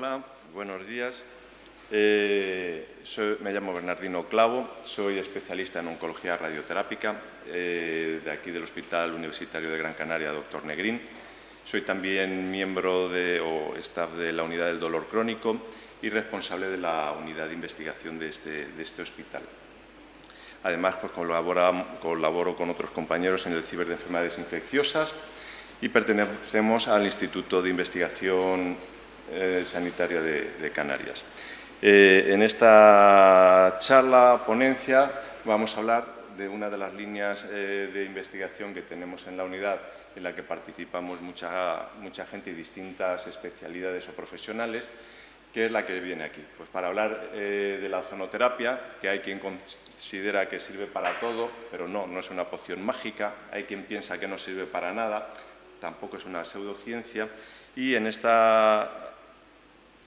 Hola, buenos días. Me llamo Bernardino Clavo, soy especialista en oncología radioterápica de aquí del Hospital Universitario de Gran Canaria, Dr. Negrín. Soy también miembro o staff de la Unidad del Dolor Crónico y responsable de la Unidad de Investigación de este hospital. Además, pues, colaboro con otros compañeros en el Ciber de Enfermedades Infecciosas y pertenecemos al Instituto de Investigación Sanitaria de Canarias. En esta ponencia, vamos a hablar de una de las líneas de investigación que tenemos en la unidad, en la que participamos mucha gente y distintas especialidades o profesionales, que es la que viene aquí. Pues para hablar de la ozonoterapia, que hay quien considera que sirve para todo, pero no es una poción mágica, hay quien piensa que no sirve para nada, tampoco es una pseudociencia, y en esta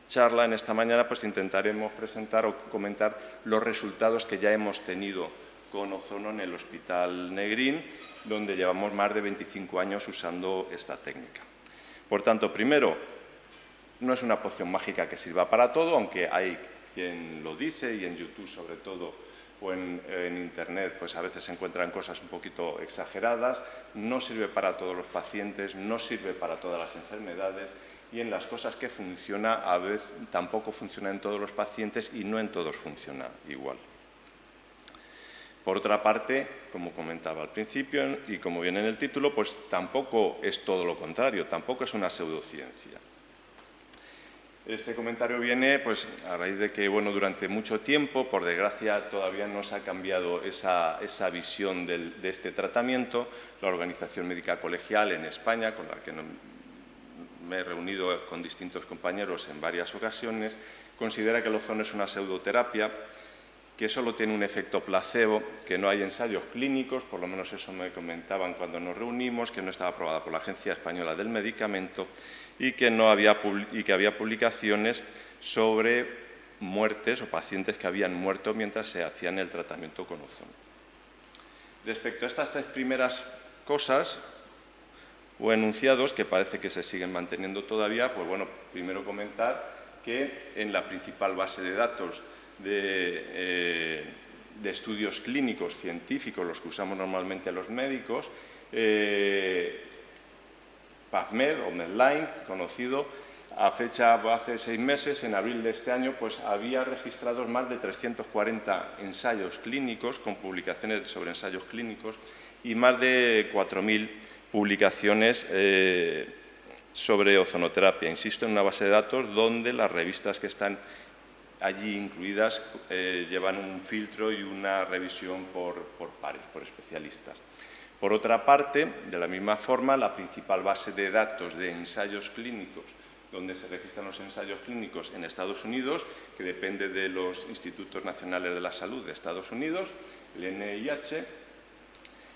charla, en esta mañana, pues intentaremos presentar o comentar los resultados que ya hemos tenido con ozono en el Hospital Negrín, donde llevamos más de 25 años usando esta técnica. Por tanto, primero, no es una poción mágica que sirva para todo, aunque hay quien lo dice, y en YouTube sobre todo, o en Internet, pues a veces se encuentran cosas un poquito exageradas. No sirve para todos los pacientes, no sirve para todas las enfermedades, y en las cosas que funciona, a veces tampoco funciona en todos los pacientes y no en todos funciona igual. Por otra parte, como comentaba al principio y como viene en el título, pues tampoco es todo lo contrario, tampoco es una pseudociencia. Este comentario viene pues, a raíz de que durante mucho tiempo, por desgracia, todavía no se ha cambiado esa visión de este tratamiento. La Organización Médica Colegial en España, con la que me he reunido con distintos compañeros en varias ocasiones, considera que el ozono es una pseudoterapia, que solo tiene un efecto placebo, que no hay ensayos clínicos, por lo menos eso me comentaban cuando nos reunimos, que no estaba aprobada por la Agencia Española del Medicamento y que había publicaciones sobre muertes o pacientes que habían muerto mientras se hacían el tratamiento con ozono. Respecto a estas tres primeras cosas o enunciados, que parece que se siguen manteniendo todavía, pues primero comentar que en la principal base de datos de estudios clínicos científicos, los que usamos normalmente los médicos, PubMed o Medline, conocido, hace 6 meses, en abril de este año, pues había registrados más de 340 ensayos clínicos con publicaciones sobre ensayos clínicos y más de 4.000 publicaciones sobre ozonoterapia. Insisto, en una base de datos donde las revistas que están allí incluidas llevan un filtro y una revisión por pares, por especialistas. Por otra parte, de la misma forma, la principal base de datos de ensayos clínicos, donde se registran los ensayos clínicos en Estados Unidos, que depende de los Institutos Nacionales de la Salud de Estados Unidos, el NIH,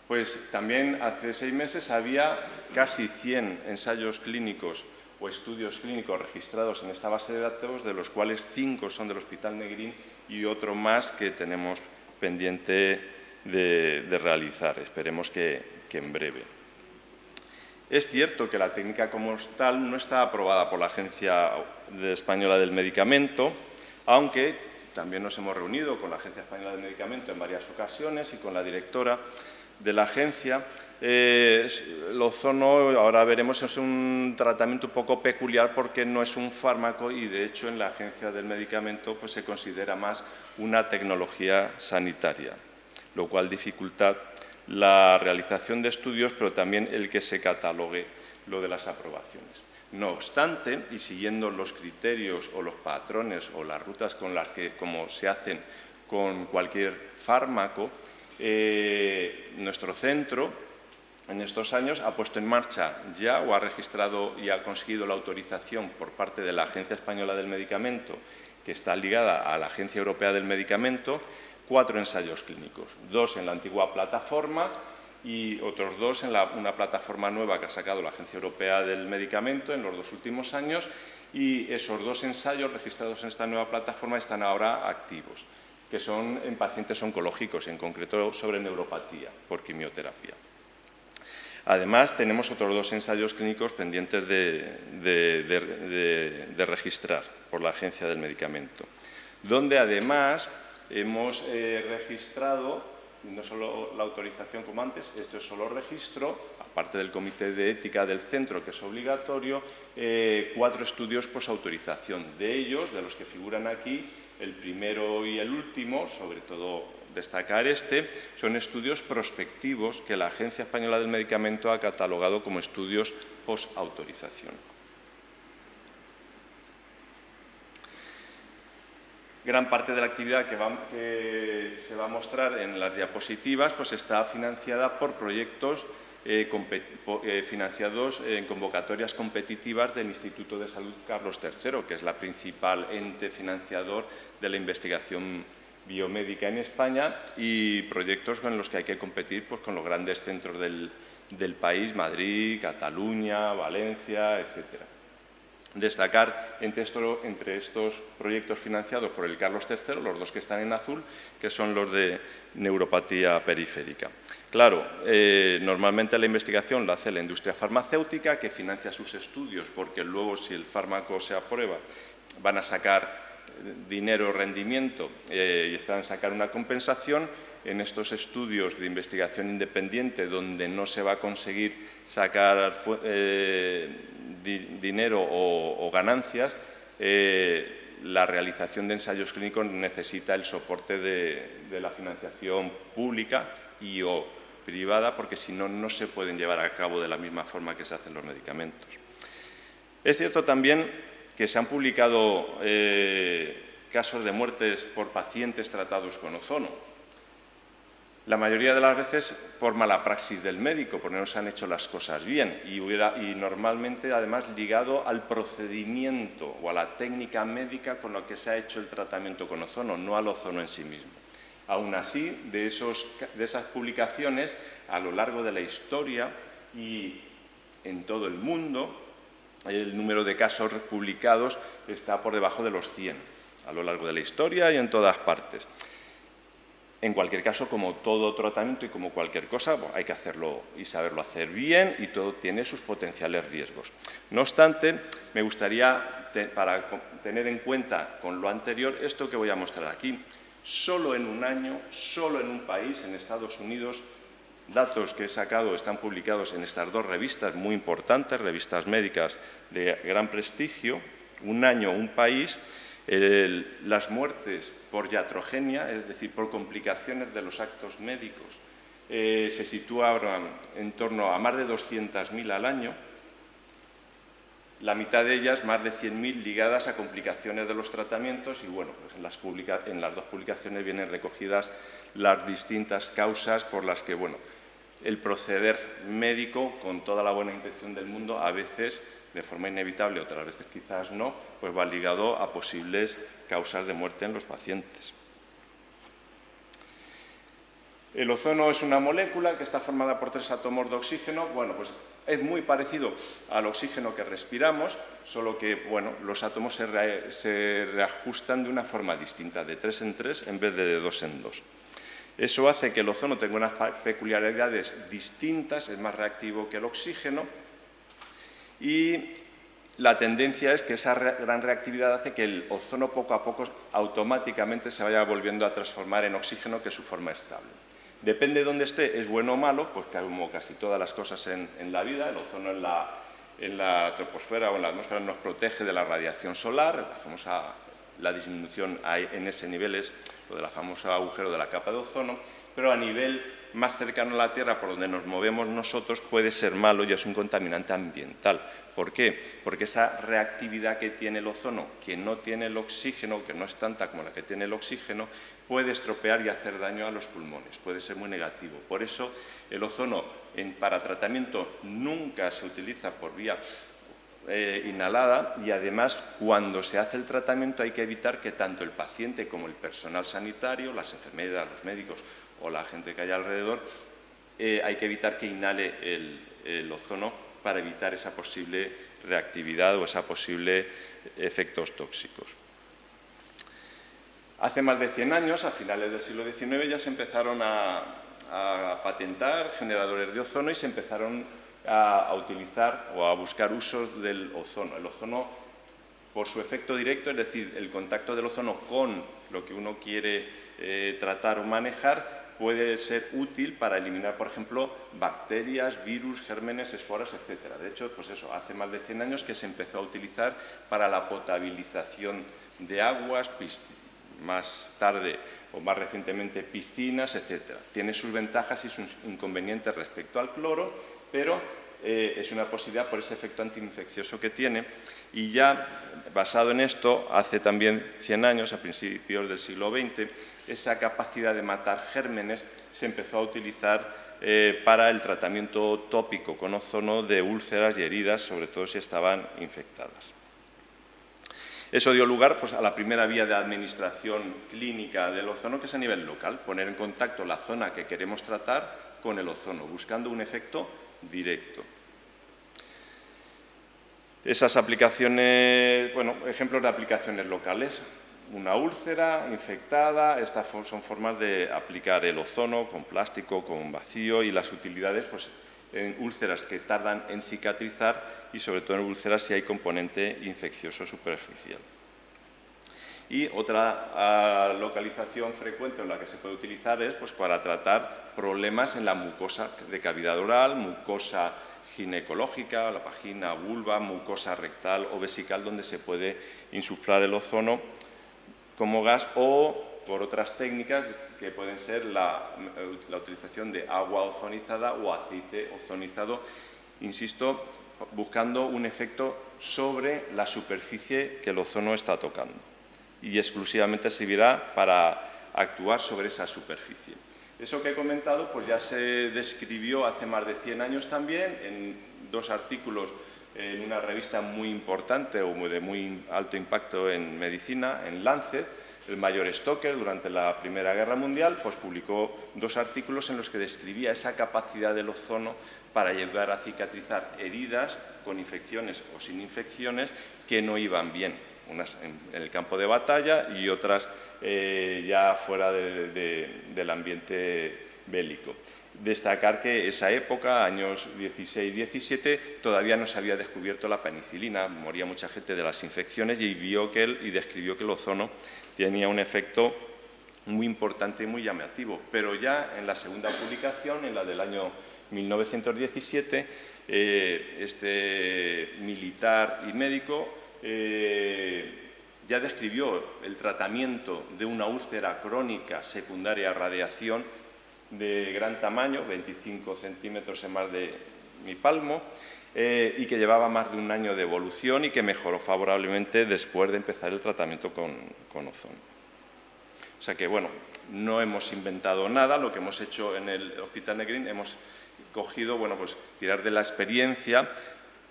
pues también hace 6 meses había casi 100 ensayos clínicos o estudios clínicos registrados en esta base de datos, de los cuales 5 son del Hospital Negrín y otro más que tenemos pendiente de realizar. Esperemos que en breve. Es cierto que la técnica como tal no está aprobada por la Agencia Española del Medicamento, aunque también nos hemos reunido con la Agencia Española del Medicamento en varias ocasiones y con la directora de la agencia. El ozono, ahora veremos, es un tratamiento un poco peculiar porque no es un fármaco y, de hecho, en la Agencia del Medicamento pues, se considera más una tecnología sanitaria, lo cual dificulta la realización de estudios, pero también el que se catalogue lo de las aprobaciones. No obstante, y siguiendo los criterios o los patrones o las rutas con las que, como se hacen con cualquier fármaco, nuestro centro en estos años ha puesto en marcha ya o ha registrado y ha conseguido la autorización por parte de la Agencia Española del Medicamento, que está ligada a la Agencia Europea del Medicamento, 4 ensayos clínicos, 2 en la antigua plataforma y otros 2 en una plataforma nueva que ha sacado la Agencia Europea del Medicamento en los 2 últimos años, y esos 2 ensayos registrados en esta nueva plataforma están ahora activos, que son en pacientes oncológicos, en concreto sobre neuropatía por quimioterapia. Además, tenemos otros 2 ensayos clínicos pendientes de registrar. por la Agencia del Medicamento, donde además hemos registrado no solo la autorización como antes, esto es solo registro, aparte del comité de ética del centro, que es obligatorio, 4 estudios posautorización. De ellos, de los que figuran aquí, el primero y el último, sobre todo destacar este, son estudios prospectivos que la Agencia Española del Medicamento ha catalogado como estudios posautorización. Gran parte de la actividad que se va a mostrar en las diapositivas pues está financiada por proyectos financiados en convocatorias competitivas del Instituto de Salud Carlos III, que es la principal ente financiador de la investigación biomédica en España, y proyectos con los que hay que competir pues, con los grandes centros del país, Madrid, Cataluña, Valencia, etcétera. Destacar entre estos proyectos financiados por el Carlos III, los 2 que están en azul, que son los de neuropatía periférica. Claro, normalmente la investigación la hace la industria farmacéutica, que financia sus estudios, porque luego, si el fármaco se aprueba, van a sacar dinero, rendimiento, y esperan sacar una compensación. En estos estudios de investigación independiente, donde no se va a conseguir sacar dinero o ganancias, la realización de ensayos clínicos necesita el soporte de la financiación pública y o privada, porque si no, no se pueden llevar a cabo de la misma forma que se hacen los medicamentos. Es cierto también que se han publicado casos de muertes por pacientes tratados con ozono. La mayoría de las veces por mala praxis del médico, porque no se han hecho las cosas bien y normalmente además ligado al procedimiento o a la técnica médica con la que se ha hecho el tratamiento con ozono, no al ozono en sí mismo. Aún así, de esas publicaciones, a lo largo de la historia y en todo el mundo, el número de casos publicados está por debajo de los 100, a lo largo de la historia y en todas partes. En cualquier caso, como todo tratamiento y como cualquier cosa, bueno, hay que hacerlo y saberlo hacer bien, y todo tiene sus potenciales riesgos. No obstante, me gustaría, para tener en cuenta con lo anterior, esto que voy a mostrar aquí. Solo en un año, solo en un país, en Estados Unidos, datos que he sacado están publicados en estas 2 revistas muy importantes, revistas médicas de gran prestigio, un año, un país. Las muertes por iatrogenia, es decir, por complicaciones de los actos médicos, se situaban en torno a más de 200.000 al año, la mitad de ellas, más de 100.000, ligadas a complicaciones de los tratamientos, y bueno, pues en las 2 publicaciones vienen recogidas las distintas causas por las que, bueno, el proceder médico, con toda la buena intención del mundo, a veces de forma inevitable, otras veces quizás no, pues va ligado a posibles causas de muerte en los pacientes. El ozono es una molécula que está formada por 3 átomos de oxígeno. Bueno, pues es muy parecido al oxígeno que respiramos, solo que, bueno, los átomos se reajustan de una forma distinta, de 3 en 3 en vez de 2 en 2. Eso hace que el ozono tenga unas peculiaridades distintas, es más reactivo que el oxígeno, y la tendencia es que esa gran reactividad hace que el ozono poco a poco automáticamente se vaya volviendo a transformar en oxígeno, que es su forma estable. Depende de dónde esté, es bueno o malo, pues como casi todas las cosas en la vida, el ozono en la troposfera o en la atmósfera nos protege de la radiación solar, la disminución en ese nivel es lo de la famosa agujero de la capa de ozono, pero a nivel más cercano a la Tierra, por donde nos movemos nosotros, puede ser malo y es un contaminante ambiental. ¿Por qué? Porque esa reactividad que tiene el ozono, que no tiene el oxígeno, que no es tanta como la que tiene el oxígeno, puede estropear y hacer daño a los pulmones, puede ser muy negativo. Por eso el ozono para tratamiento nunca se utiliza por vía inhalada, y además cuando se hace el tratamiento hay que evitar que tanto el paciente como el personal sanitario, las enfermeras, los médicos o la gente que hay alrededor, hay que evitar que inhale el ozono para evitar esa posible reactividad o esa posible efectos tóxicos. Hace más de 100 años, a finales del siglo XIX, ya se empezaron a patentar generadores de ozono y se empezaron a utilizar o a buscar usos del ozono. El ozono por su efecto directo, es decir, el contacto del ozono con lo que uno quiere tratar o manejar, puede ser útil para eliminar, por ejemplo, bacterias, virus, gérmenes, esporas, etc. De hecho, pues eso, hace más de 100 años que se empezó a utilizar para la potabilización de aguas, más tarde o más recientemente piscinas, etc. Tiene sus ventajas y sus inconvenientes respecto al cloro, pero es una posibilidad por ese efecto antiinfeccioso que tiene. Y ya basado en esto, hace también 100 años, a principios del siglo XX, esa capacidad de matar gérmenes se empezó a utilizar para el tratamiento tópico con ozono de úlceras y heridas, sobre todo si estaban infectadas. Eso dio lugar pues, a la primera vía de administración clínica del ozono, que es a nivel local, poner en contacto la zona que queremos tratar con el ozono, buscando un efecto directo. Esas aplicaciones, bueno, ejemplos de aplicaciones locales. Una úlcera infectada, estas son formas de aplicar el ozono con plástico, con vacío, y las utilidades pues, en úlceras que tardan en cicatrizar y sobre todo en úlceras si hay componente infeccioso superficial. Y otra localización frecuente en la que se puede utilizar es pues, para tratar problemas en la mucosa de cavidad oral, mucosa ginecológica, la vagina, vulva, mucosa rectal o vesical, donde se puede insuflar el ozono como gas, o por otras técnicas que pueden ser la utilización de agua ozonizada o aceite ozonizado, insisto, buscando un efecto sobre la superficie que el ozono está tocando, y exclusivamente servirá para actuar sobre esa superficie. Eso que he comentado pues ya se describió hace más de 100 años también en 2 artículos en una revista muy importante o de muy alto impacto en medicina, en Lancet. El mayor Stoker, durante la Primera Guerra Mundial, pues publicó 2 artículos en los que describía esa capacidad del ozono para ayudar a cicatrizar heridas con infecciones o sin infecciones que no iban bien, unas en el campo de batalla y otras ya fuera del ambiente bélico. Destacar que esa época, años 16-17, todavía no se había descubierto la penicilina, moría mucha gente de las infecciones y describió que el ozono tenía un efecto muy importante y muy llamativo. Pero ya en la segunda publicación, en la del año 1917, este militar y médico ya describió el tratamiento de una úlcera crónica secundaria a radiación de gran tamaño, 25 centímetros en más de mi palmo, y que llevaba más de un año de evolución y que mejoró favorablemente después de empezar el tratamiento con ozono. O sea que, bueno, no hemos inventado nada, lo que hemos hecho en el Hospital Negrín, hemos cogido, bueno, pues tirar de la experiencia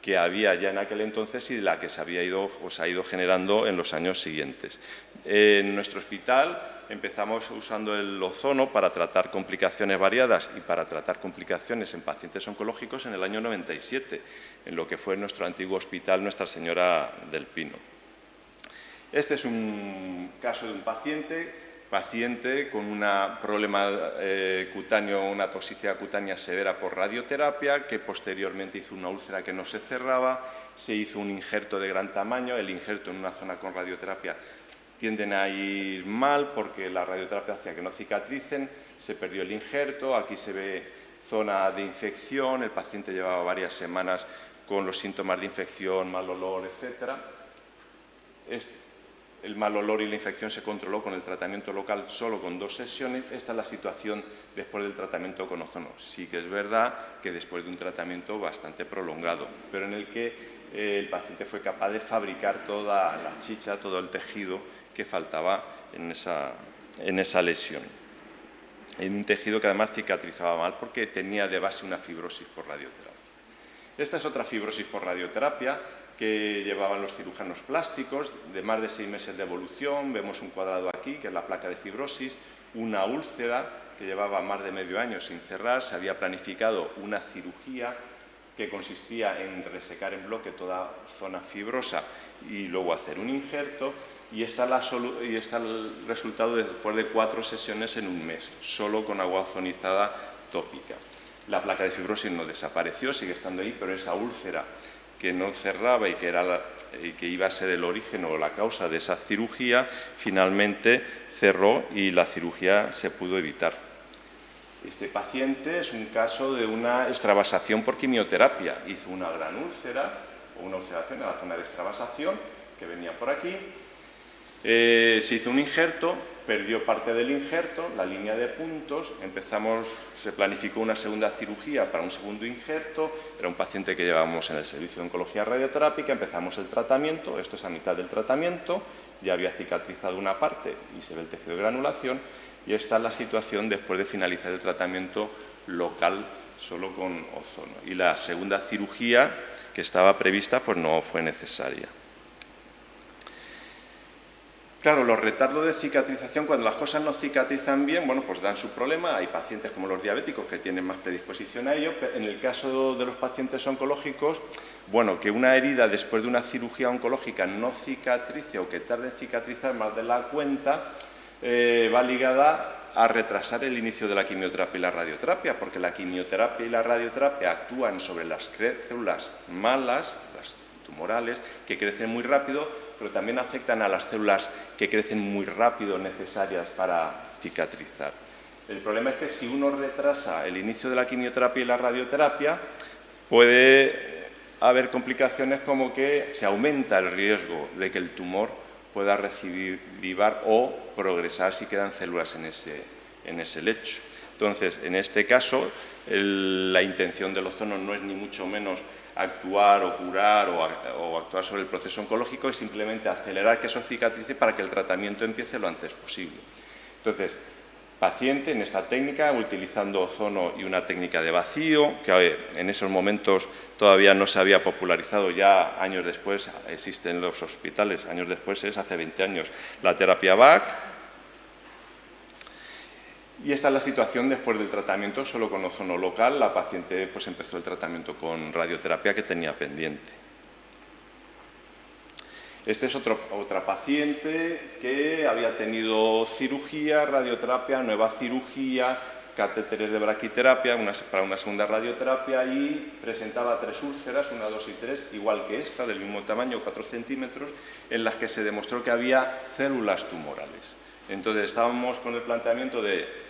que había ya en aquel entonces y de la que se ha ido generando en los años siguientes. En nuestro hospital empezamos usando el ozono para tratar complicaciones variadas y para tratar complicaciones en pacientes oncológicos en el año 97, en lo que fue nuestro antiguo hospital Nuestra Señora del Pino. Este es un caso de un paciente con un problema cutáneo, una toxicidad cutánea severa por radioterapia, que posteriormente hizo una úlcera que no se cerraba, se hizo un injerto de gran tamaño. El injerto en una zona con radioterapia tienden a ir mal porque la radioterapia hacía que no cicatricen, se perdió el injerto, aquí se ve zona de infección, el paciente llevaba varias semanas con los síntomas de infección, mal olor, etc. El mal olor y la infección se controló con el tratamiento local solo con 2 sesiones. Esta es la situación después del tratamiento con ozono. Sí que es verdad que después de un tratamiento bastante prolongado, pero en el que el paciente fue capaz de fabricar toda la chicha, todo el tejido que faltaba en esa lesión. En un tejido que además cicatrizaba mal porque tenía de base una fibrosis por radioterapia. Esta es otra fibrosis por radioterapia que llevaban los cirujanos plásticos, de más de 6 meses de evolución. Vemos un cuadrado aquí, que es la placa de fibrosis, una úlcera que llevaba más de medio año sin cerrar. Se había planificado una cirugía que consistía en resecar en bloque toda zona fibrosa y luego hacer un injerto, y está el resultado después de 4 sesiones en un mes, solo con agua ozonizada tópica. La placa de fibrosis no desapareció, sigue estando ahí, pero esa úlcera que no cerraba y que iba a ser el origen o la causa de esa cirugía, finalmente cerró y la cirugía se pudo evitar. Este paciente es un caso de una extravasación por quimioterapia. Hizo una gran úlcera o una ulceración en la zona de extravasación que venía por aquí. Se hizo un injerto, perdió parte del injerto, la línea de puntos, se planificó una segunda cirugía para un segundo injerto, era un paciente que llevábamos en el servicio de oncología radioterápica, empezamos el tratamiento, esto es a mitad del tratamiento, ya había cicatrizado una parte y se ve el tejido de granulación, y esta es la situación después de finalizar el tratamiento local solo con ozono. Y la segunda cirugía que estaba prevista pues no fue necesaria. Claro, los retardos de cicatrización, cuando las cosas no cicatrizan bien, bueno, pues dan su problema. Hay pacientes como los diabéticos que tienen más predisposición a ello. En el caso de los pacientes oncológicos, bueno, que una herida después de una cirugía oncológica no cicatrice o que tarde en cicatrizar más de la cuenta, va ligada a retrasar el inicio de la quimioterapia y la radioterapia, porque la quimioterapia y la radioterapia actúan sobre las células malas, las tumorales, que crecen muy rápido, pero también afectan a las células que crecen muy rápido necesarias para cicatrizar. El problema es que si uno retrasa el inicio de la quimioterapia y la radioterapia, puede haber complicaciones como que se aumenta el riesgo de que el tumor pueda recidivar o progresar si quedan células en ese lecho. Entonces, en este caso, la intención del ozono no es ni mucho menos actuar o curar o actuar sobre el proceso oncológico, es simplemente acelerar que eso cicatrice para que el tratamiento empiece lo antes posible. Entonces, paciente en esta técnica, utilizando ozono y una técnica de vacío, que en esos momentos todavía no se había popularizado, ya años después existe en los hospitales, años después es hace 20 años, la terapia VAC. Y esta es la situación después del tratamiento solo con ozono local. La paciente pues empezó el tratamiento con radioterapia que tenía pendiente. Esta es otra paciente que había tenido cirugía, radioterapia, nueva cirugía, catéteres de braquiterapia para una segunda radioterapia y presentaba 3 úlceras, 1, 2 y 3, igual que esta, del mismo tamaño, 4 centímetros, en las que se demostró que había células tumorales. Entonces estábamos con el planteamiento de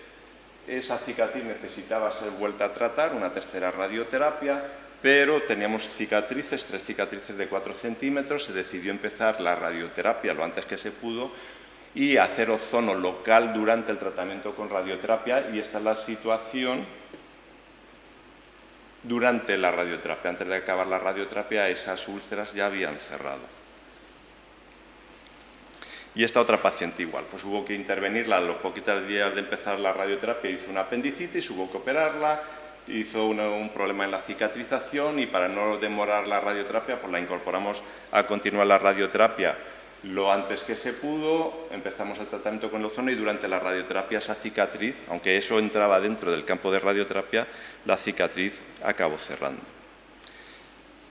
esa cicatriz necesitaba ser vuelta a tratar, una tercera radioterapia, pero teníamos cicatrices, 3 cicatrices de 4 centímetros, se decidió empezar la radioterapia lo antes que se pudo y hacer ozono local durante el tratamiento con radioterapia, y esta es la situación durante la radioterapia. Antes de acabar la radioterapia, esas úlceras ya habían cerrado. Y esta otra paciente igual, pues hubo que intervenirla a los poquitos días de empezar la radioterapia, hizo una apendicitis, hubo que operarla, hizo un problema en la cicatrización y para no demorar la radioterapia, pues la incorporamos a continuar la radioterapia lo antes que se pudo, empezamos el tratamiento con el ozono y durante la radioterapia esa cicatriz, aunque eso entraba dentro del campo de radioterapia, la cicatriz acabó cerrando.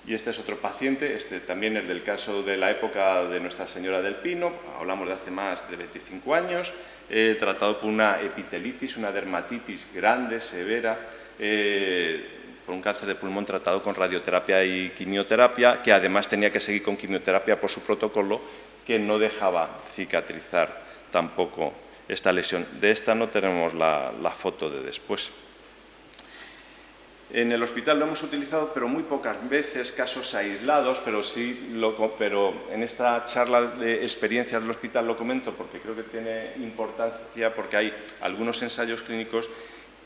Y este es otro paciente, este también es del caso de la época de Nuestra Señora del Pino, hablamos de hace más de 25 años, tratado por una epitelitis, una dermatitis grande, severa, por un cáncer de pulmón tratado con radioterapia y quimioterapia, que además tenía que seguir con quimioterapia por su protocolo, que no dejaba cicatrizar tampoco esta lesión. De esta no tenemos la foto de después. En el hospital lo hemos utilizado, pero muy pocas veces, casos aislados, pero en esta charla de experiencias del hospital lo comento porque creo que tiene importancia, porque hay algunos ensayos clínicos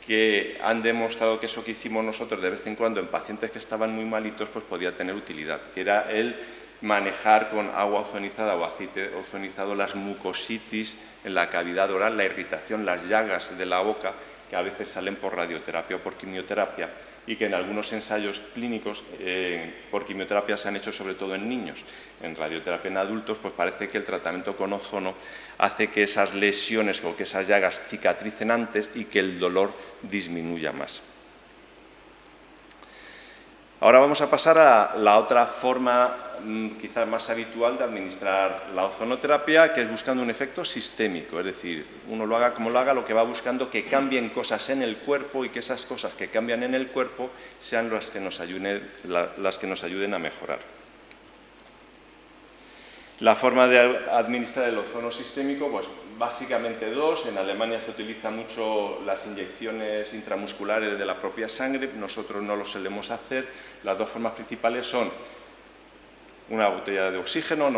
que han demostrado que eso que hicimos nosotros de vez en cuando en pacientes que estaban muy malitos, pues podía tener utilidad, que era el manejar con agua ozonizada o aceite ozonizado las mucositis en la cavidad oral, la irritación, las llagas de la boca, que a veces salen por radioterapia o por quimioterapia, y que en algunos ensayos clínicos por quimioterapia se han hecho sobre todo en niños. En radioterapia en adultos, pues parece que el tratamiento con ozono hace que esas lesiones o que esas llagas cicatricen antes y que el dolor disminuya más. Ahora vamos a pasar a la otra forma quizás más habitual de administrar la ozonoterapia, que es buscando un efecto sistémico. Es decir, uno lo haga como lo haga, lo que va buscando que cambien cosas en el cuerpo y que esas cosas que cambian en el cuerpo sean las que nos ayuden a mejorar. La forma de administrar el ozono sistémico, pues básicamente dos. En Alemania se utilizan mucho las inyecciones intramusculares de la propia sangre, nosotros no lo solemos hacer. Las dos formas principales son una botella de oxígeno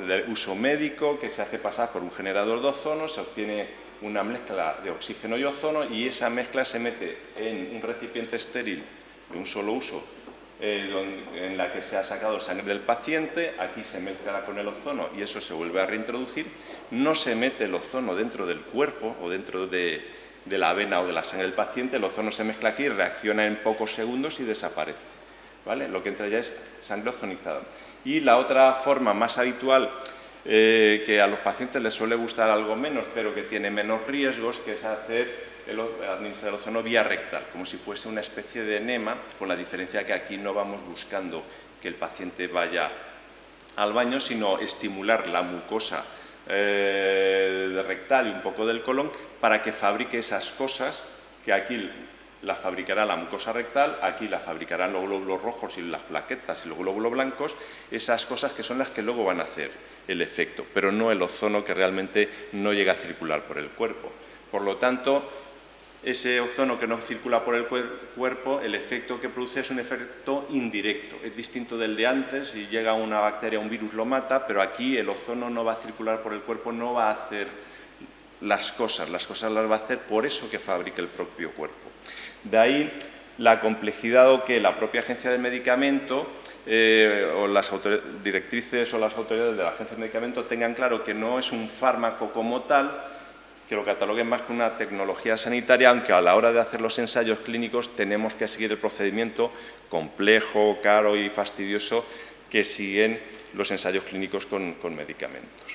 de uso médico que se hace pasar por un generador de ozono, se obtiene una mezcla de oxígeno y ozono y esa mezcla se mete en un recipiente estéril de un solo uso, en la que se ha sacado sangre del paciente, aquí se mezcla con el ozono y eso se vuelve a reintroducir. No se mete el ozono dentro del cuerpo o dentro de la vena o de la sangre del paciente, el ozono se mezcla aquí, reacciona en pocos segundos y desaparece, ¿vale? Lo que entra ya es sangre ozonizada. Y la otra forma más habitual, que a los pacientes les suele gustar algo menos, pero que tiene menos riesgos, que es administrar el ozono vía rectal, como si fuese una especie de enema, con la diferencia que aquí no vamos buscando que el paciente vaya al baño, sino estimular la mucosa rectal y un poco del colon para que fabrique esas cosas que aquí la fabricará la mucosa rectal, aquí la fabricarán los glóbulos rojos y las plaquetas y los glóbulos blancos, esas cosas que son las que luego van a hacer el efecto, pero no el ozono que realmente no llega a circular por el cuerpo. Por lo tanto, ese ozono que no circula por el cuerpo, el efecto que produce es un efecto indirecto, es distinto del de antes. Si llega una bacteria, un virus lo mata, pero aquí el ozono no va a circular por el cuerpo, no va a hacer las cosas las va a hacer por eso que fabrica el propio cuerpo. De ahí la complejidad o que la propia Agencia del Medicamento o las directrices o las autoridades de la Agencia del Medicamento tengan claro que no es un fármaco como tal, que lo cataloguen más que una tecnología sanitaria, aunque a la hora de hacer los ensayos clínicos tenemos que seguir el procedimiento complejo, caro y fastidioso que siguen los ensayos clínicos con medicamentos.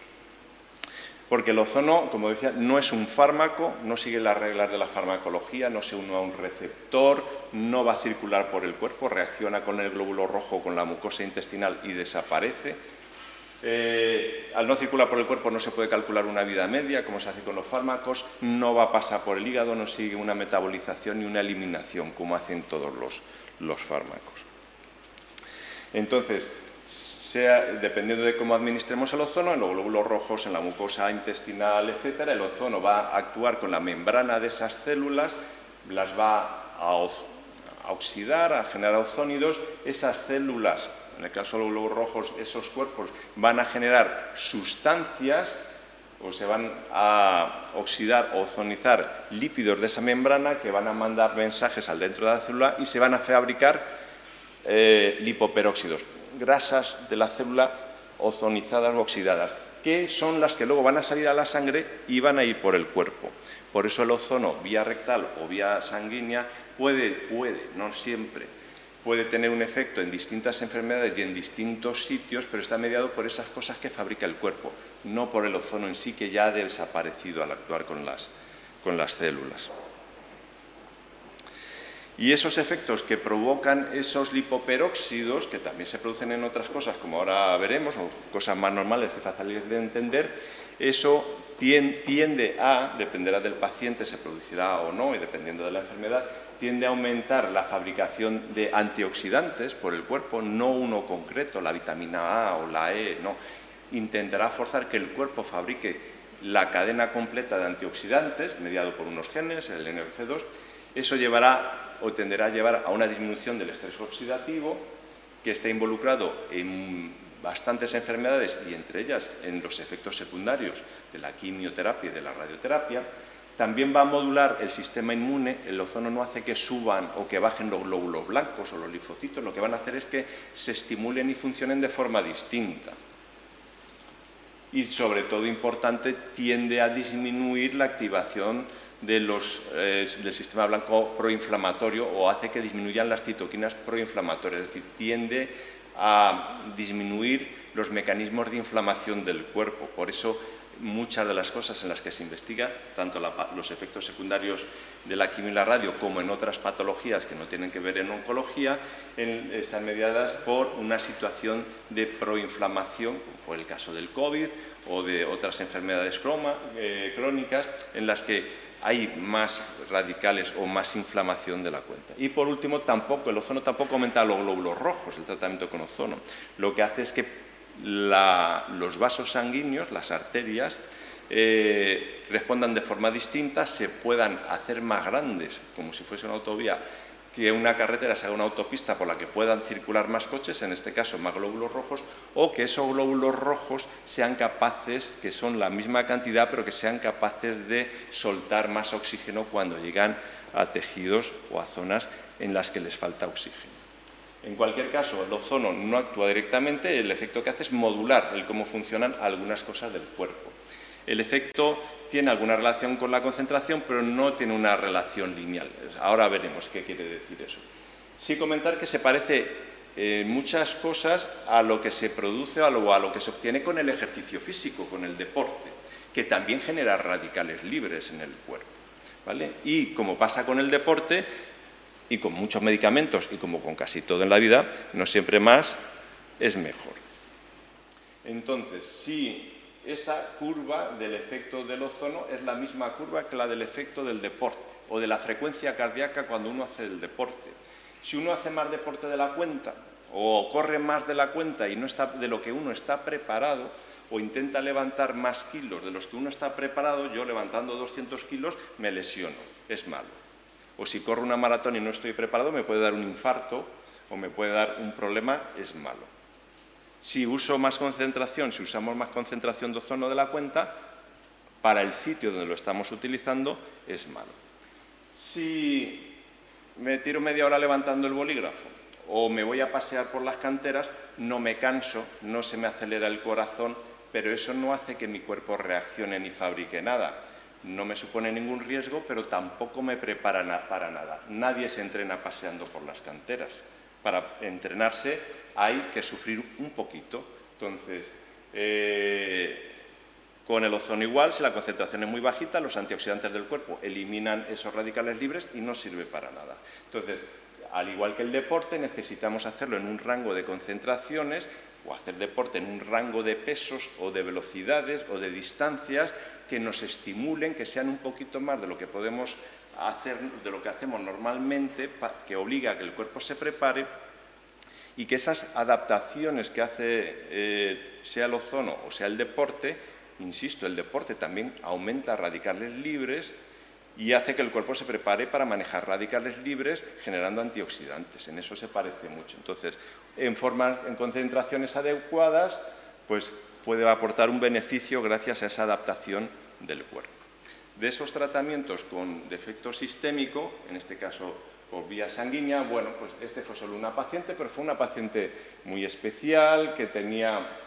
Porque el ozono, como decía, no es un fármaco, no sigue las reglas de la farmacología, no se une a un receptor, no va a circular por el cuerpo, reacciona con el glóbulo rojo, con la mucosa intestinal y desaparece. Al no circular por el cuerpo no se puede calcular una vida media, como se hace con los fármacos, no va a pasar por el hígado, no sigue una metabolización ni una eliminación, como hacen todos los fármacos. Entonces, dependiendo de cómo administremos el ozono, en los glóbulos rojos, en la mucosa intestinal, etcétera, el ozono va a actuar con la membrana de esas células, las va a oxidar, a generar ozónidos. Esas células, en el caso de los glóbulos rojos, esos cuerpos van a generar sustancias o se van a oxidar o ozonizar lípidos de esa membrana que van a mandar mensajes al dentro de la célula y se van a fabricar lipoperóxidos, grasas de la célula ozonizadas o oxidadas, que son las que luego van a salir a la sangre y van a ir por el cuerpo. Por eso el ozono vía rectal o vía sanguínea puede, no siempre, puede tener un efecto en distintas enfermedades y en distintos sitios, pero está mediado por esas cosas que fabrica el cuerpo, no por el ozono en sí, que ya ha desaparecido al actuar con las células. Y esos efectos que provocan esos lipoperóxidos, que también se producen en otras cosas, como ahora veremos, o cosas más normales y fáciles de entender, eso tiende a, dependerá del paciente, se producirá o no, y dependiendo de la enfermedad, tiende a aumentar la fabricación de antioxidantes por el cuerpo, no uno concreto, la vitamina A o la E, no. Intentará forzar que el cuerpo fabrique la cadena completa de antioxidantes, mediado por unos genes, el NRF2. Eso llevará o tenderá a llevar a una disminución del estrés oxidativo, que está involucrado en bastantes enfermedades y entre ellas en los efectos secundarios de la quimioterapia y de la radioterapia. También va a modular el sistema inmune. El ozono no hace que suban o que bajen los glóbulos blancos o los linfocitos, lo que van a hacer es que se estimulen y funcionen de forma distinta. Y sobre todo, importante, tiende a disminuir la activación del sistema blanco proinflamatorio o hace que disminuyan las citoquinas proinflamatorias, es decir, tiende a disminuir los mecanismos de inflamación del cuerpo. Por eso muchas de las cosas en las que se investiga, tanto los efectos secundarios de la quimio y la radio como en otras patologías que no tienen que ver en oncología, están mediadas por una situación de proinflamación, como fue el caso del COVID o de otras enfermedades crónicas, en las que hay más radicales o más inflamación de la cuenta. Y por último, el ozono tampoco aumenta los glóbulos rojos, el tratamiento con ozono. Lo que hace es que los vasos sanguíneos, las arterias, respondan de forma distinta, se puedan hacer más grandes, como si fuese una autovía, que una carretera se haga una autopista por la que puedan circular más coches, en este caso más glóbulos rojos, o que esos glóbulos rojos sean capaces, que son la misma cantidad, pero que sean capaces de soltar más oxígeno cuando llegan a tejidos o a zonas en las que les falta oxígeno. En cualquier caso, el ozono no actúa directamente, el efecto que hace es modular el cómo funcionan algunas cosas del cuerpo. El efecto tiene alguna relación con la concentración, pero no tiene una relación lineal. Ahora veremos qué quiere decir eso. Sí comentar que se parece en muchas cosas a lo que se produce o a lo que se obtiene con el ejercicio físico, con el deporte, que también genera radicales libres en el cuerpo, ¿vale? Y como pasa con el deporte y con muchos medicamentos y como con casi todo en la vida, no siempre más es mejor. Entonces, si esta curva del efecto del ozono es la misma curva que la del efecto del deporte o de la frecuencia cardíaca cuando uno hace el deporte. Si uno hace más deporte de la cuenta o corre más de la cuenta y no está de lo que uno está preparado o intenta levantar más kilos de los que uno está preparado, yo levantando 200 kilos me lesiono, es malo. O si corro una maratón y no estoy preparado me puede dar un infarto o me puede dar un problema, es malo. Si uso más concentración, si usamos más concentración de ozono de la cuenta, para el sitio donde lo estamos utilizando es malo. Si me tiro media hora levantando el bolígrafo o me voy a pasear por las canteras, no me canso, no se me acelera el corazón, pero eso no hace que mi cuerpo reaccione ni fabrique nada. No me supone ningún riesgo, pero tampoco me prepara para nada. Nadie se entrena paseando por las canteras. Para entrenarse hay que sufrir un poquito. Entonces, con el ozono igual, si la concentración es muy bajita, los antioxidantes del cuerpo eliminan esos radicales libres y no sirve para nada. Entonces, al igual que el deporte, necesitamos hacerlo en un rango de concentraciones o hacer deporte en un rango de pesos o de velocidades o de distancias que nos estimulen, que sean un poquito más de lo que podemos hacer, de lo que hacemos normalmente, que obliga a que el cuerpo se prepare y que esas adaptaciones que hace sea el ozono o sea el deporte, insisto, el deporte también aumenta radicales libres y hace que el cuerpo se prepare para manejar radicales libres generando antioxidantes. En eso se parece mucho. Entonces, en concentraciones adecuadas, pues puede aportar un beneficio gracias a esa adaptación del cuerpo. De esos tratamientos con defecto sistémico, en este caso por vía sanguínea, bueno, pues este fue solo una paciente, pero fue una paciente muy especial, que tenía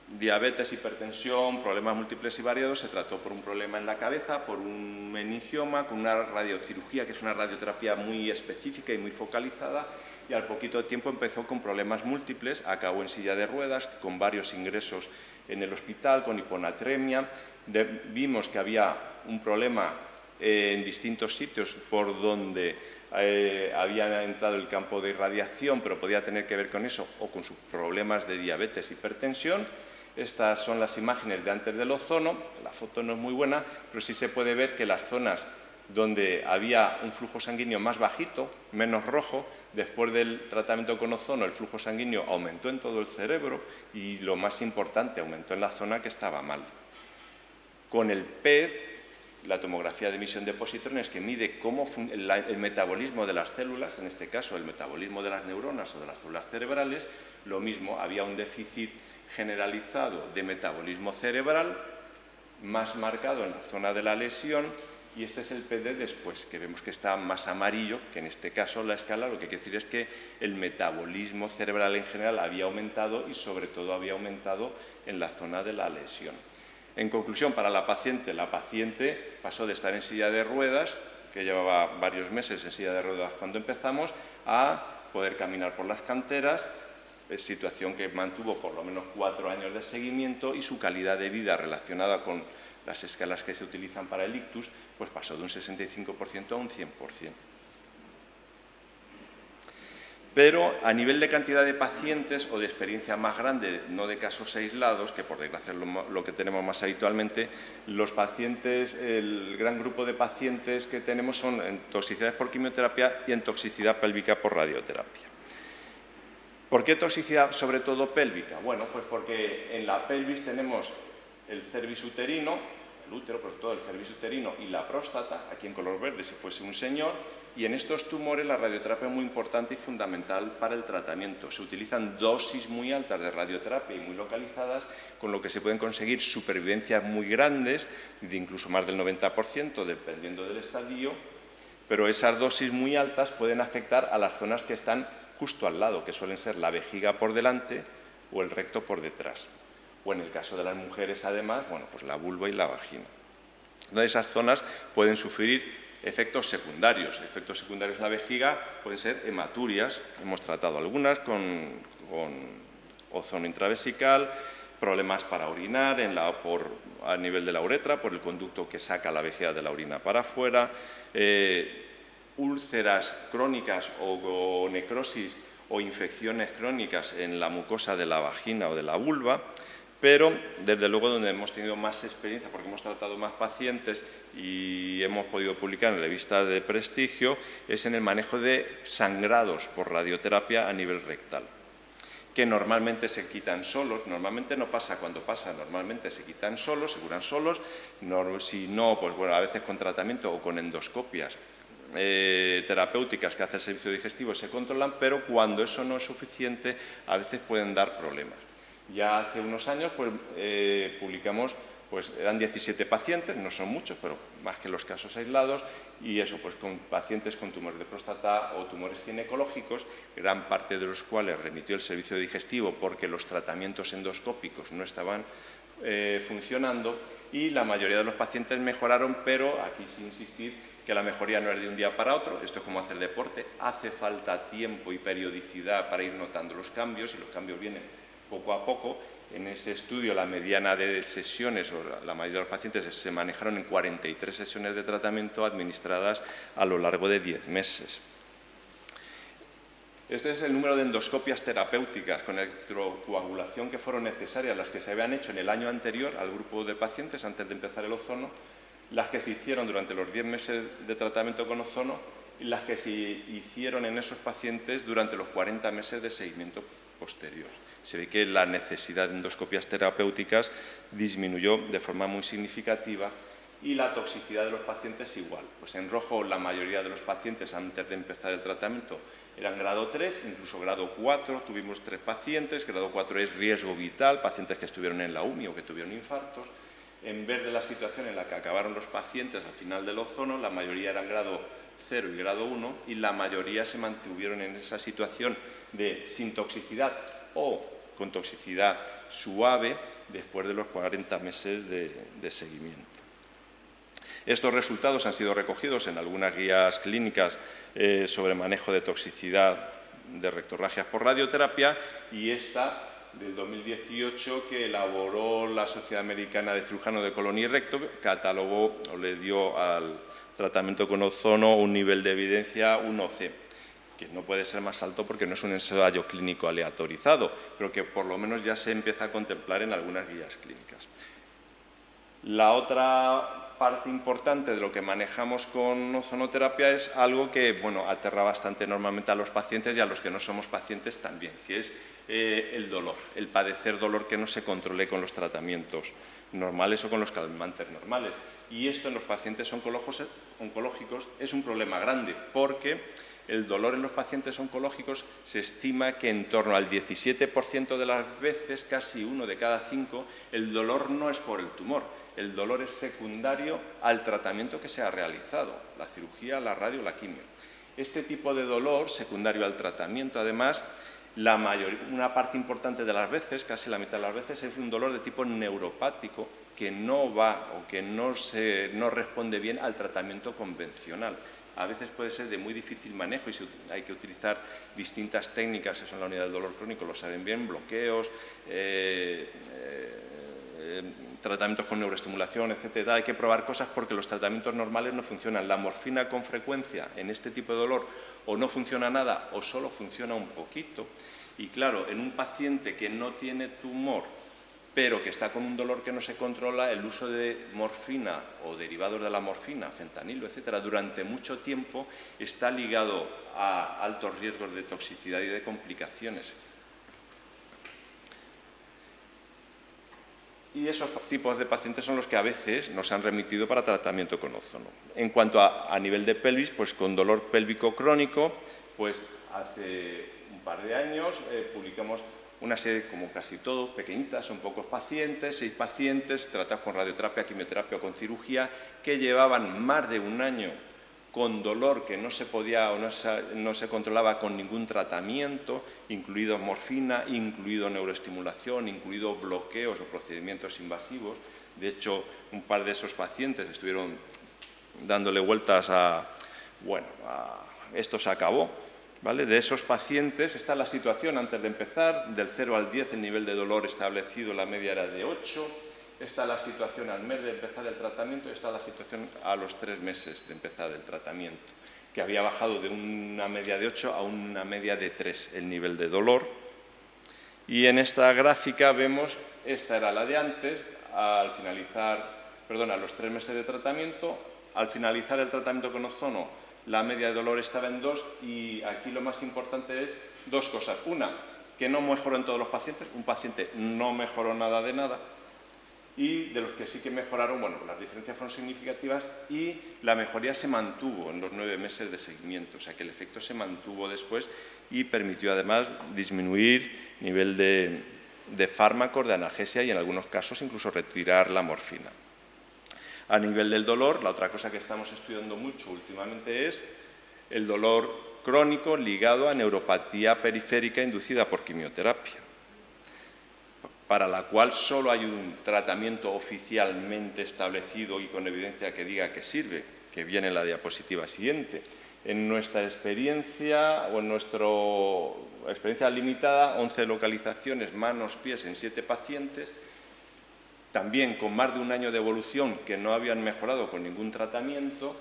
diabetes, hipertensión, problemas múltiples y variados, se trató por un problema en la cabeza, por un meningioma, con una radiocirugía, que es una radioterapia muy específica y muy focalizada, y al poquito tiempo empezó con problemas múltiples, acabó en silla de ruedas, con varios ingresos en el hospital, con hiponatremia. Vimos que había un problema en distintos sitios por donde había entrado el campo de irradiación, pero podía tener que ver con eso o con sus problemas de diabetes, hipertensión. Estas son las imágenes de antes del ozono. La foto no es muy buena, pero sí se puede ver que las zonas donde había un flujo sanguíneo más bajito, menos rojo, después del tratamiento con ozono el flujo sanguíneo aumentó en todo el cerebro y, lo más importante, aumentó en la zona que estaba mal. Con el PET, la tomografía de emisión de positrones, que mide cómo el metabolismo de las células, en este caso el metabolismo de las neuronas o de las células cerebrales, lo mismo, había un déficit generalizado de metabolismo cerebral, más marcado en la zona de la lesión, y este es el PET de después, que vemos que está más amarillo, que en este caso la escala lo que quiere decir es que el metabolismo cerebral en general había aumentado y sobre todo había aumentado en la zona de la lesión. En conclusión, para la paciente pasó de estar en silla de ruedas, que llevaba varios meses en silla de ruedas cuando empezamos, a poder caminar por las canteras, situación que mantuvo por lo menos 4 años de seguimiento y su calidad de vida relacionada con las escalas que se utilizan para el ictus, pues pasó de un 65% a un 100%. Pero a nivel de cantidad de pacientes o de experiencia más grande, no de casos aislados, que por desgracia es lo que tenemos más habitualmente, los pacientes, el gran grupo de pacientes que tenemos son en toxicidades por quimioterapia y en toxicidad pélvica por radioterapia. ¿Por qué toxicidad sobre todo pélvica? Bueno, pues porque en la pelvis tenemos el cervix uterino, el útero, por todo el cervix uterino y la próstata, aquí en color verde si fuese un señor, y en estos tumores la radioterapia es muy importante y fundamental para el tratamiento. Se utilizan dosis muy altas de radioterapia y muy localizadas, con lo que se pueden conseguir supervivencias muy grandes, de incluso más del 90%, dependiendo del estadio, pero esas dosis muy altas pueden afectar a las zonas que están justo al lado, que suelen ser la vejiga por delante o el recto por detrás. O en el caso de las mujeres, además, bueno, pues la vulva y la vagina. Entonces, esas zonas pueden sufrir efectos secundarios. Efectos secundarios en la vejiga pueden ser hematurias, hemos tratado algunas con ozono intravesical, problemas para orinar a nivel de la uretra, por el conducto que saca la vejiga de la orina para afuera, úlceras crónicas o necrosis o infecciones crónicas en la mucosa de la vagina o de la vulva, pero desde luego donde hemos tenido más experiencia, porque hemos tratado más pacientes y hemos podido publicar en revistas de prestigio, es en el manejo de sangrados por radioterapia a nivel rectal, que normalmente se quitan solos, normalmente no pasa cuando pasa, normalmente se quitan solos, se curan solos, si no, pues bueno, a veces con tratamiento o con endoscopias terapéuticas que hace el servicio digestivo se controlan, pero cuando eso no es suficiente, a veces pueden dar problemas. Ya hace unos años pues, publicamos, pues eran 17 pacientes, no son muchos, pero más que los casos aislados, y eso, pues con pacientes con tumores de próstata o tumores ginecológicos, gran parte de los cuales remitió el servicio digestivo porque los tratamientos endoscópicos no estaban funcionando, y la mayoría de los pacientes mejoraron, pero aquí sí insistir que la mejoría no es de un día para otro, esto es como hacer deporte, hace falta tiempo y periodicidad para ir notando los cambios, y los cambios vienen poco a poco. En ese estudio la mediana de sesiones, o la mayoría de los pacientes se manejaron en 43 sesiones de tratamiento administradas a lo largo de 10 meses. Este es el número de endoscopias terapéuticas con electrocoagulación que fueron necesarias, las que se habían hecho en el año anterior al grupo de pacientes antes de empezar el ozono, las que se hicieron durante los 10 meses de tratamiento con ozono y las que se hicieron en esos pacientes durante los 40 meses de seguimiento posterior. Se ve que la necesidad de endoscopias terapéuticas disminuyó de forma muy significativa, y la toxicidad de los pacientes igual. Pues en rojo la mayoría de los pacientes antes de empezar el tratamiento eran grado 3, incluso grado 4, tuvimos 3 pacientes, grado 4 es riesgo vital, pacientes que estuvieron en la UMI o que tuvieron infartos. En vez de la situación en la que acabaron los pacientes al final del ozono, la mayoría eran grado 0 y grado 1, y la mayoría se mantuvieron en esa situación de sin toxicidad o con toxicidad suave después de los 40 meses de seguimiento. Estos resultados han sido recogidos en algunas guías clínicas sobre manejo de toxicidad de rectorragias por radioterapia, y esta del 2018 que elaboró la Sociedad Americana de Cirujano de Colon y Recto, catalogó o le dio al tratamiento con ozono un nivel de evidencia 1C, que no puede ser más alto porque no es un ensayo clínico aleatorizado, pero que por lo menos ya se empieza a contemplar en algunas guías clínicas. La otra parte importante de lo que manejamos con ozonoterapia es algo que, bueno, aterra bastante normalmente a los pacientes y a los que no somos pacientes también, que es el dolor, el padecer dolor que no se controle con los tratamientos normales o con los calmantes normales. Y esto en los pacientes oncológicos es un problema grande, porque el dolor en los pacientes oncológicos se estima que en torno al 17% de las veces, casi 1 de cada 5, el dolor no es por el tumor, el dolor es secundario al tratamiento que se ha realizado, la cirugía, la radio, la quimio. Este tipo de dolor secundario al tratamiento, además, una parte importante de las veces, casi la mitad de las veces, es un dolor de tipo neuropático que no va o que no responde bien al tratamiento convencional. a veces puede ser de muy difícil manejo y hay que utilizar distintas técnicas, eso en la unidad del dolor crónico lo saben bien, bloqueos, tratamientos con neuroestimulación, etcétera. Hay que probar cosas porque los tratamientos normales no funcionan. La morfina con frecuencia en este tipo de dolor o no funciona nada o solo funciona un poquito. Y claro, en un paciente que no tiene tumor, pero que está con un dolor que no se controla, el uso de morfina o derivados de la morfina, fentanilo, etcétera, durante mucho tiempo está ligado a altos riesgos de toxicidad y de complicaciones. Y esos tipos de pacientes son los que a veces nos han remitido para tratamiento con ozono. En cuanto a nivel de pelvis, pues con dolor pélvico crónico, pues hace un par de años publicamos una serie, como casi todo, pequeñitas, son pocos pacientes, 6 pacientes tratados con radioterapia, quimioterapia o con cirugía, que llevaban más de un año con dolor que no se podía o no se controlaba con ningún tratamiento, incluido morfina, incluido neuroestimulación, incluido bloqueos o procedimientos invasivos. De hecho, un par de esos pacientes estuvieron dándole vueltas bueno, esto se acabó, ¿vale? De esos pacientes, esta es la situación antes de empezar, del 0 al 10 el nivel de dolor establecido, la media era de 8, esta es la situación al mes de empezar el tratamiento y esta es la situación a los 3 meses de empezar el tratamiento, que había bajado de una media de 8 a una media de 3 el nivel de dolor. Y en esta gráfica vemos, esta era la de antes, al finalizar, perdón, a los 3 meses de tratamiento, al finalizar el tratamiento con ozono, la media de dolor estaba en 2 y aquí lo más importante es 2 cosas. Una, que no mejoró en todos los pacientes, un paciente no mejoró nada de nada, y de los que sí que mejoraron, bueno, las diferencias fueron significativas y la mejoría se mantuvo en los 9 meses de seguimiento, o sea que el efecto se mantuvo después y permitió además disminuir nivel de fármacos, de analgesia y en algunos casos incluso retirar la morfina. A nivel del dolor, la otra cosa que estamos estudiando mucho últimamente es el dolor crónico ligado a neuropatía periférica inducida por quimioterapia, para la cual solo hay un tratamiento oficialmente establecido y con evidencia que diga que sirve, que viene en la diapositiva siguiente. En nuestra experiencia, o en nuestra experiencia limitada, 11 localizaciones, manos, pies en 7 pacientes, también con más de un año de evolución que no habían mejorado con ningún tratamiento,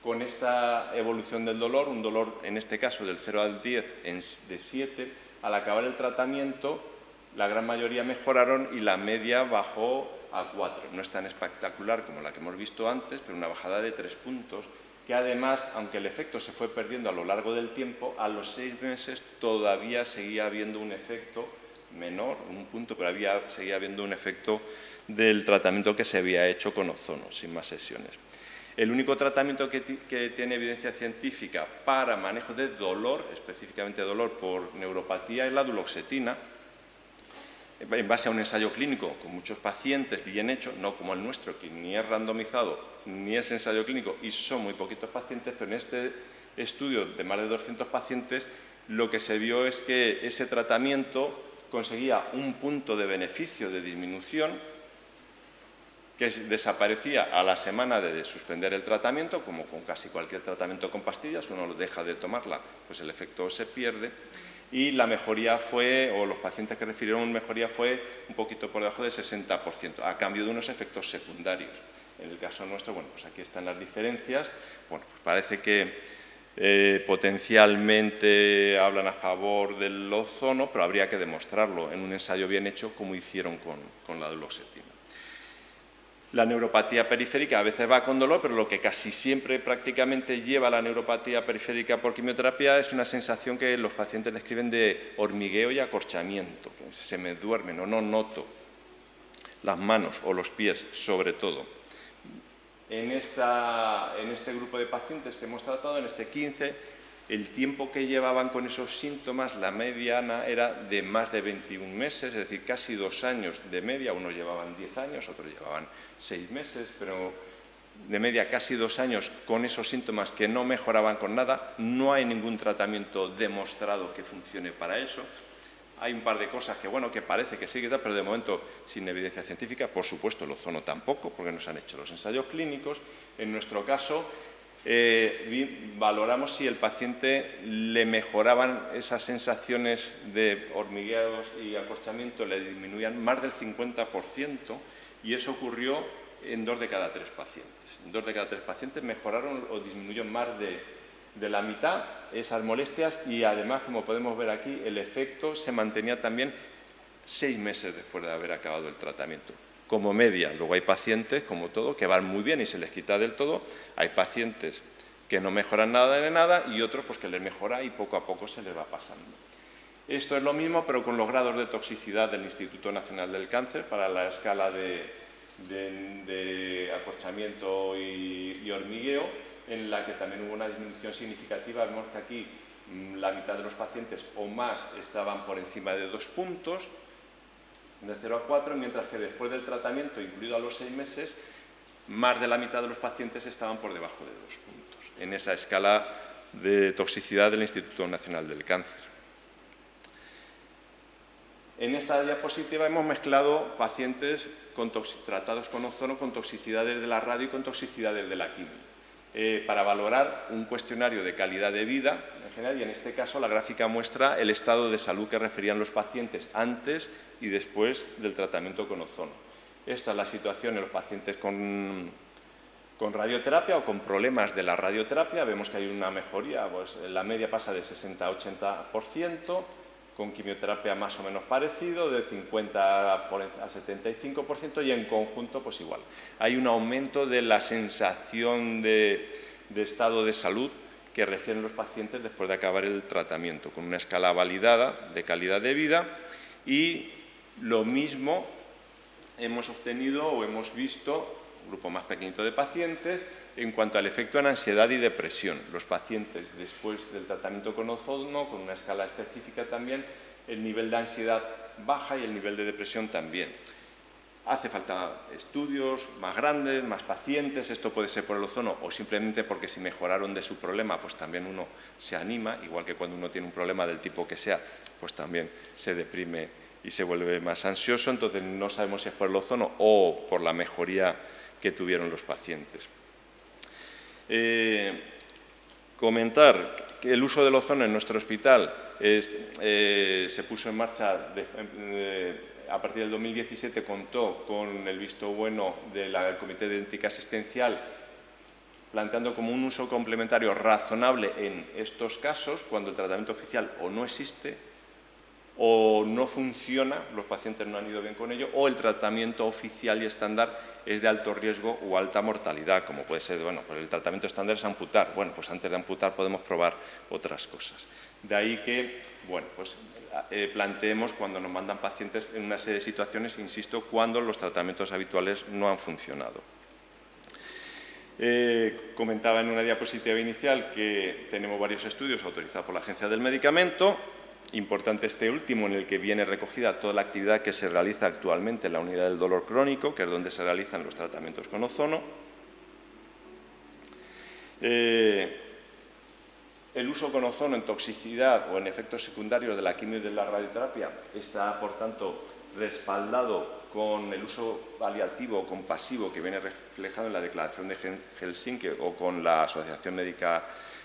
con esta evolución del dolor, un dolor en este caso del 0 al 10 de 7, al acabar el tratamiento, la gran mayoría mejoraron y la media bajó a 4. No es tan espectacular como la que hemos visto antes, pero una bajada de 3 puntos, que además, aunque el efecto se fue perdiendo a lo largo del tiempo, a los 6 meses todavía seguía habiendo un efecto menor, un punto, pero seguía habiendo un efecto del tratamiento que se había hecho con ozono, sin más sesiones. El único tratamiento que tiene evidencia científica para manejo de dolor, específicamente dolor por neuropatía, es la duloxetina, en base a un ensayo clínico con muchos pacientes bien hecho, no como el nuestro, que ni es randomizado ni es ensayo clínico y son muy poquitos pacientes, pero en este estudio de más de 200 pacientes lo que se vio es que ese tratamiento conseguía un punto de beneficio de disminución que desaparecía a la semana de suspender el tratamiento, como con casi cualquier tratamiento con pastillas, uno deja de tomarla, pues el efecto se pierde. Y la mejoría fue, o los pacientes que refirieron mejoría fue un poquito por debajo del 60%, a cambio de unos efectos secundarios. En el caso nuestro, bueno, pues aquí están las diferencias. Bueno, pues parece que potencialmente hablan a favor del ozono, pero habría que demostrarlo en un ensayo bien hecho, como hicieron con la duloxetina. La neuropatía periférica a veces va con dolor, pero lo que casi siempre prácticamente lleva a la neuropatía periférica por quimioterapia es una sensación que los pacientes describen de hormigueo y acorchamiento, que se me duermen o no noto las manos o los pies, sobre todo. En este grupo de pacientes que hemos tratado, en este 15, el tiempo que llevaban con esos síntomas, la mediana era de más de 21 meses, es decir, casi 2 años de media. Unos llevaban 10 años, otros llevaban 6 meses, pero de media casi 2 años con esos síntomas que no mejoraban con nada. No hay ningún tratamiento demostrado que funcione para eso. Hay un par de cosas que, bueno, que parece que sí que da, pero de momento sin evidencia científica. Por supuesto, el ozono tampoco, porque no se han hecho los ensayos clínicos. En nuestro caso, valoramos si el paciente le mejoraban esas sensaciones de hormigueos y acorchamiento, le disminuían más del 50%, y eso ocurrió en 2 de cada 3 pacientes. En 2 de cada 3 pacientes mejoraron o disminuyeron más de la mitad esas molestias, y además, como podemos ver aquí, el efecto se mantenía también 6 meses después de haber acabado el tratamiento. Como media. Luego hay pacientes, como todo, que van muy bien y se les quita del todo. Hay pacientes que no mejoran nada de nada y otros pues, que les mejora y poco a poco se les va pasando. Esto es lo mismo, pero con los grados de toxicidad del Instituto Nacional del Cáncer para la escala de acorchamiento y hormigueo, en la que también hubo una disminución significativa. Vemos que aquí la mitad de los pacientes o más estaban por encima de 2 puntos, de 0 a 4, mientras que después del tratamiento, incluido a los 6 meses, más de la mitad de los pacientes estaban por debajo de 2 puntos, en esa escala de toxicidad del Instituto Nacional del Cáncer. En esta diapositiva hemos mezclado pacientes tratados con ozono con toxicidades de la radio y con toxicidades de la quimio, para valorar un cuestionario de calidad de vida en general, y en este caso la gráfica muestra el estado de salud que referían los pacientes antes y después del tratamiento con ozono. Esta es la situación en los pacientes con radioterapia o con problemas de la radioterapia. Vemos que hay una mejoría, pues la media pasa de 60 a 80%, con quimioterapia más o menos parecido, de 50 a 75%, y en conjunto pues igual. Hay un aumento de la sensación de estado de salud que refieren los pacientes después de acabar el tratamiento, con una escala validada de calidad de vida, y lo mismo hemos obtenido o hemos visto, un grupo más pequeñito de pacientes, en cuanto al efecto en ansiedad y depresión. Los pacientes después del tratamiento con ozono, con una escala específica también, el nivel de ansiedad baja y el nivel de depresión también. Hace falta estudios más grandes, más pacientes. Esto puede ser por el ozono o simplemente porque si mejoraron de su problema, pues también uno se anima, igual que cuando uno tiene un problema del tipo que sea, pues también se deprime y se vuelve más ansioso. Entonces no sabemos si es por el ozono o por la mejoría que tuvieron los pacientes. Comentar que el uso del ozono en nuestro hospital se puso en marcha a partir del 2017, contó con el visto bueno del Comité de Ética Asistencial, planteando como un uso complementario razonable en estos casos, cuando el tratamiento oficial o no existe, o no funciona, los pacientes no han ido bien con ello, o el tratamiento oficial y estándar es de alto riesgo o alta mortalidad, como puede ser, bueno, pues el tratamiento estándar es amputar. Bueno, pues antes de amputar podemos probar otras cosas. De ahí que, bueno, pues planteemos cuando nos mandan pacientes en una serie de situaciones, insisto, cuando los tratamientos habituales no han funcionado. Comentaba en una diapositiva inicial que tenemos varios estudios autorizados por la Agencia del Medicamento. Importante este último, en el que viene recogida toda la actividad que se realiza actualmente en la unidad del dolor crónico, que es donde se realizan los tratamientos con ozono. El uso con ozono en toxicidad o en efectos secundarios de la quimio y de la radioterapia está, por tanto, respaldado con el uso paliativo o compasivo que viene reflejado en la Declaración de Helsinki o con la Asociación Médica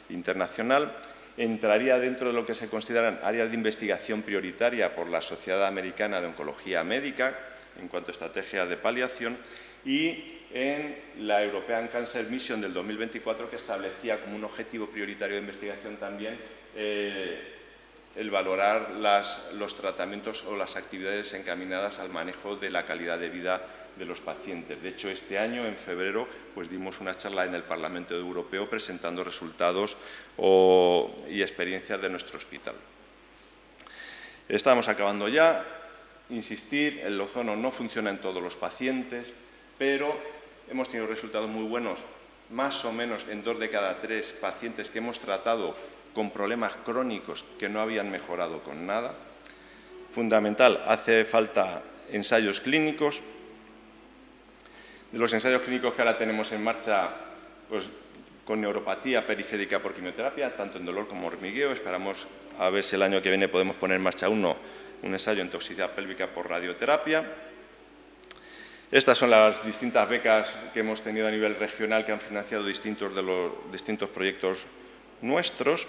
Internacional. Entraría dentro de lo que se consideran áreas de investigación prioritaria por la Sociedad Americana de Oncología Médica en cuanto a estrategias de paliación, y en la European Cancer Mission del 2024, que establecía como un objetivo prioritario de investigación también el valorar los tratamientos o las actividades encaminadas al manejo de la calidad de vida de los pacientes. De hecho, este año, en febrero, pues dimos una charla en el Parlamento Europeo presentando resultados y experiencias de nuestro hospital. Estamos acabando ya. Insistir, el ozono no funciona en todos los pacientes, pero hemos tenido resultados muy buenos, más o menos en 2 de cada 3 pacientes que hemos tratado con problemas crónicos que no habían mejorado con nada. Fundamental, hace falta ensayos clínicos. De los ensayos clínicos que ahora tenemos en marcha, pues con neuropatía periférica por quimioterapia, tanto en dolor como hormigueo, esperamos a ver si el año que viene podemos poner en marcha un ensayo en toxicidad pélvica por radioterapia. Estas son las distintas becas que hemos tenido a nivel regional que han financiado distintos proyectos nuestros.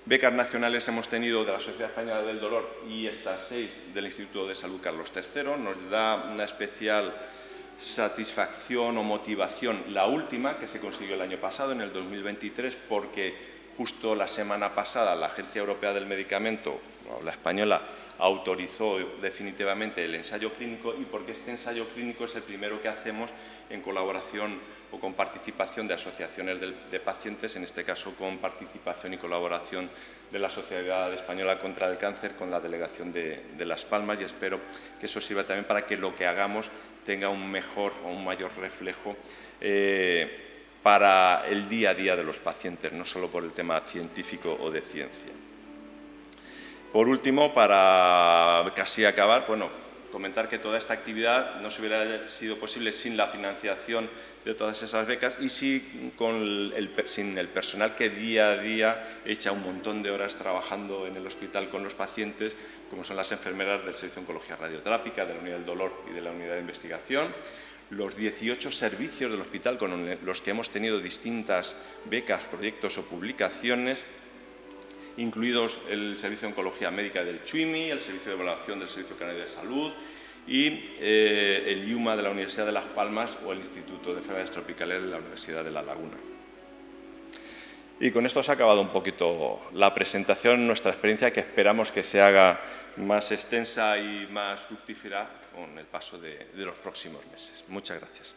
Becas nacionales hemos tenido de la Sociedad Española del Dolor y estas 6 del Instituto de Salud Carlos III. Nos da una especial satisfacción o motivación la última, que se consiguió el año pasado, en el 2023, porque justo la semana pasada la Agencia Europea del Medicamento, la española, autorizó definitivamente el ensayo clínico, y porque este ensayo clínico es el primero que hacemos en colaboración o con participación de asociaciones de pacientes, en este caso con participación y colaboración de la Sociedad Española contra el Cáncer con la delegación de Las Palmas, y espero que eso sirva también para que lo que hagamos tenga un mejor o un mayor reflejo para el día a día de los pacientes, no solo por el tema científico o de ciencia. Por último, para casi acabar, comentar que toda esta actividad no se hubiera sido posible sin la financiación de todas esas becas y sin el personal que día a día echa un montón de horas trabajando en el hospital con los pacientes, como son las enfermeras del Servicio de Oncología Radioterápica, de la Unidad del Dolor y de la Unidad de Investigación, los 18 servicios del hospital con los que hemos tenido distintas becas, proyectos o publicaciones, incluidos el Servicio de Oncología Médica del CHUIMI, el Servicio de Evaluación del Servicio Canario de Salud y el IUMA de la Universidad de Las Palmas o el Instituto de Enfermedades Tropicales de la Universidad de La Laguna. Y con esto se ha acabado un poquito la presentación, nuestra experiencia, que esperamos que se haga más extensa y más fructífera con el paso de los próximos meses. Muchas gracias.